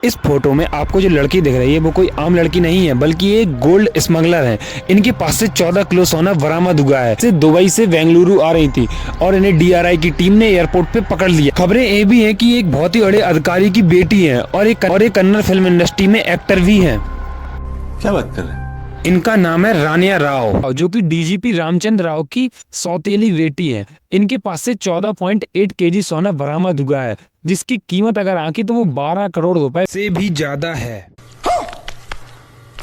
इस फोटो में आपको जो लड़की दिख रही है वो कोई आम लड़की नहीं है, बल्कि ये गोल्ड स्मगलर है। इनके पास से 14 किलो सोना बरामद हुआ है। दुबई से बेंगलुरु आ रही थी और इन्हें डीआरआई की टीम ने एयरपोर्ट पे पकड़ लिया। खबरें ये भी हैं कि एक बहुत ही बड़े अधिकारी की बेटी है और एक कन्नड़ फिल्म इंडस्ट्री में एक्टर भी है। क्या बात कर रहे हैं? इनका नाम है रानिया राव, जो कि डीजीपी रामचंद्र राव की सौतेली बेटी है। इनके पास से 14.8 केजी सोना बरामद हुआ है, जिसकी कीमत अगर आंकी तो वो 12 करोड़ रुपए से भी ज्यादा है।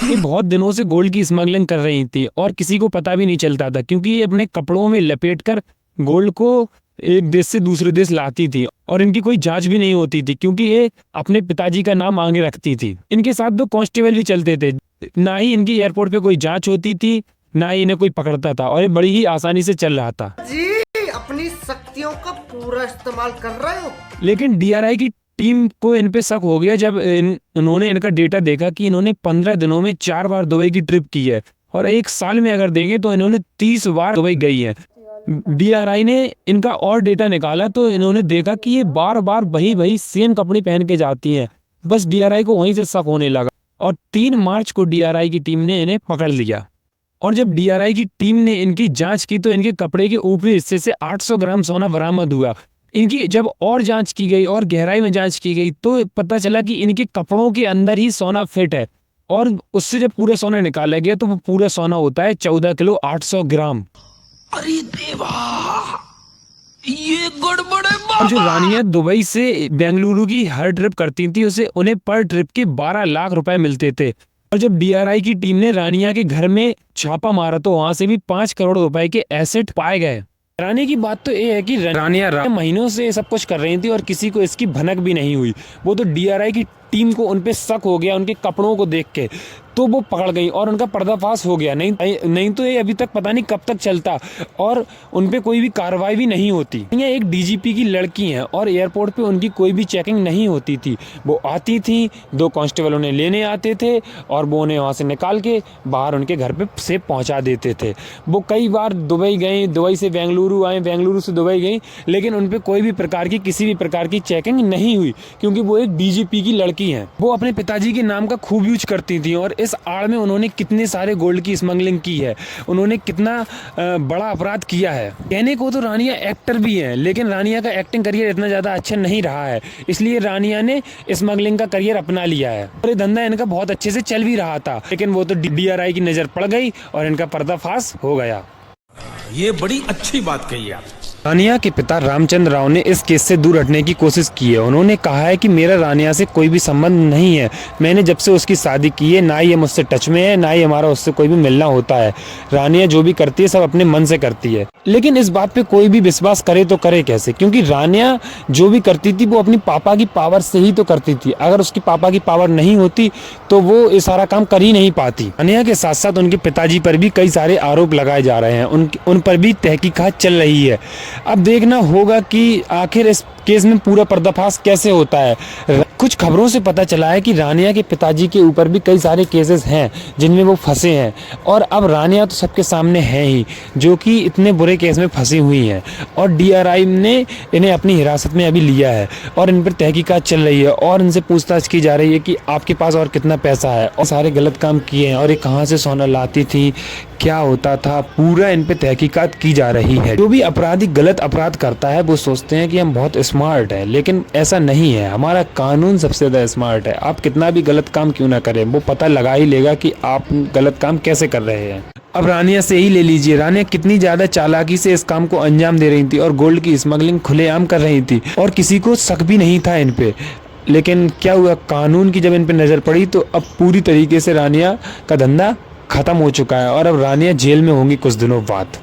ये बहुत दिनों से गोल्ड की स्मगलिंग कर रही थी और किसी को पता भी नहीं चलता था, क्योंकि ये अपने कपड़ों में लपेटकर गोल्ड को एक देश से दूसरे देश लाती थी और इनकी कोई जांच भी नहीं होती थी, क्योंकि ये अपने पिताजी का नाम आगे रखती थी। इनके साथ 2 कांस्टेबल भी चलते थे। ना ही इनकी एयरपोर्ट पे कोई जांच होती थी, ना ही इन्हें कोई पकड़ता था और ये बड़ी ही आसानी से चल रहा था। जी अपनी शक्तियों का पूरा इस्तेमाल कर रहे हो। लेकिन डीआरआई की टीम को इन पे शक हो गया जब इन्होंने इनका डेटा देखा कि इन्होंने 15 दिनों में 4 बार दुबई की ट्रिप की है और 1 साल में अगर देखें तो इन्होंने 30 बार दुबई गई है। डीआरआई ने इनका और डेटा निकाला तो इन्होंने देखा कि ये बार बार वही सेम कपड़े पहन के जाती हैं। बस डीआरआई को वहीं से शक होने लगा और 3 मार्च को डीआरआई की टीम ने इन्हें पकड़ लिया। और जब डीआरआई की टीम ने इनकी जांच की तो इनके कपड़े के ऊपरी हिस्से से 800 ग्राम सोना बरामद हुआ। इनकी जब और जांच की गई और गहराई में जांच की गई तो पता चला कि इनके कपड़ों के अंदर ही सोना फिट है और उससे जब पूरा सोना निकाला गया तो वो पूरा सोना होता है 14 किलो 800 ग्राम। अरे देवा, ये गड़बड़ है बाबा। और जो रानिया दुबई से बेंगलुरु की हर ट्रिप करती थी उन्हें पर ट्रिप के 12 लाख रुपए मिलते थे। और जब डीआरआई की टीम ने रानिया के घर में छापा मारा तो वहां से भी 5 करोड़ रुपए के एसेट पाए गए। रानी की बात तो ये है कि रानिया महीनों से सब कुछ कर रही थी और किसी को इसकी भनक भी नहीं हुई। वो तो डीआरआई की टीम को उनपे शक हो गया उनके कपड़ों को देख के, तो वो पकड़ गई और उनका पर्दाफाश हो गया। नहीं तो ये अभी तक पता नहीं कब तक चलता और उनपे कोई भी कार्रवाई भी नहीं होती। ये एक डीजीपी की लड़की है और एयरपोर्ट पे उनकी कोई भी चेकिंग नहीं होती थी। वो आती थी, 2 कांस्टेबल उन्हें लेने आते थे और वो उन्हें वहाँ से निकाल के बाहर उनके घर पे से पहुँचा देते थे। वो कई बार दुबई गई, दुबई से बेंगलुरु आए, बेंगलुरु से दुबई गई, लेकिन उनपे कोई भी प्रकार की किसी भी प्रकार की चेकिंग नहीं हुई, क्योंकि वो एक डीजीपी की लड़की है। वो अपने पिताजी के नाम का खूब यूज करती थी और इस आड़ में उन्होंने कितने सारे गोल्ड की स्मगलिंग की है, उन्होंने कितना बड़ा अपराध किया है। कहने को तो रानिया एक्टर भी है, लेकिन रानिया का एक्टिंग करियर इतना ज्यादा अच्छा नहीं रहा है, इसलिए रानिया ने स्मगलिंग का करियर अपना लिया है और ये धंधा इनका बहुत अच्छे से चल भी रहा था। लेकिन वो तो डीआरआई की नजर पड़ गई और इनका पर्दाफाश हो गया। ये बड़ी अच्छी बात कही आप। रानिया के पिता रामचंद्र राव ने इस केस से दूर हटने की कोशिश की है। उन्होंने कहा है कि मेरा रानिया से कोई भी संबंध नहीं है। मैंने जब से उसकी शादी की है ना ही ये मुझसे टच में है, ना ही हमारा उससे कोई भी मिलना होता है। रानिया जो भी करती है सब अपने मन से करती है। लेकिन इस बात पे कोई भी विश्वास करे तो करे कैसे, क्योंकि रानिया जो भी करती थी वो अपनी पापा की पावर से ही तो करती थी। अगर उसकी पापा की पावर नहीं होती तो वो ये सारा काम कर ही नहीं पाती। रानिया के साथ साथ उनके पिताजी पर भी कई सारे आरोप लगाए जा रहे हैं, उन पर भी तहकीकात चल रही है। अब देखना होगा कि आखिर इस केस में पूरा पर्दाफाश कैसे होता है। कुछ खबरों से पता चला है कि रानिया के पिताजी के ऊपर भी कई सारे केसेस हैं जिनमें वो फंसे हैं और अब रानिया तो सबके सामने है ही, जो कि इतने बुरे केस में फंसी हुई हैं और डीआरआई ने इन्हें अपनी हिरासत में अभी लिया है और इन पर तहकीकात चल रही है और इनसे पूछताछ की जा रही है कि आपके पास और कितना पैसा है और सारे गलत काम किए हैं और ये कहाँ से सोना लाती थी, क्या होता था, पूरा इन पे तहकीकात की जा रही है। जो भी अपराधी गलत अपराध करता है वो सोचते हैं कि हम बहुत स्मार्ट हैं, लेकिन ऐसा नहीं है। हमारा कानून सबसे ज्यादा स्मार्ट है। आप कितना भी गलत काम क्यों ना करें, वो पता लगा ही लेगा कि आप गलत काम कैसे कर रहे हैं। अब रानिया से ही ले लीजिए, रानिया कितनी ज्यादा चालाकी से इस काम को अंजाम दे रही थी और गोल्ड की स्मगलिंग खुलेआम कर रही थी और किसी को शक भी नहीं था इन पे। लेकिन क्या हुआ, कानून की जब इन पे नजर पड़ी तो अब पूरी तरीके से रानिया का धंधा खत्म हो चुका है और अब रानिया जेल में होंगी कुछ दिनों बाद।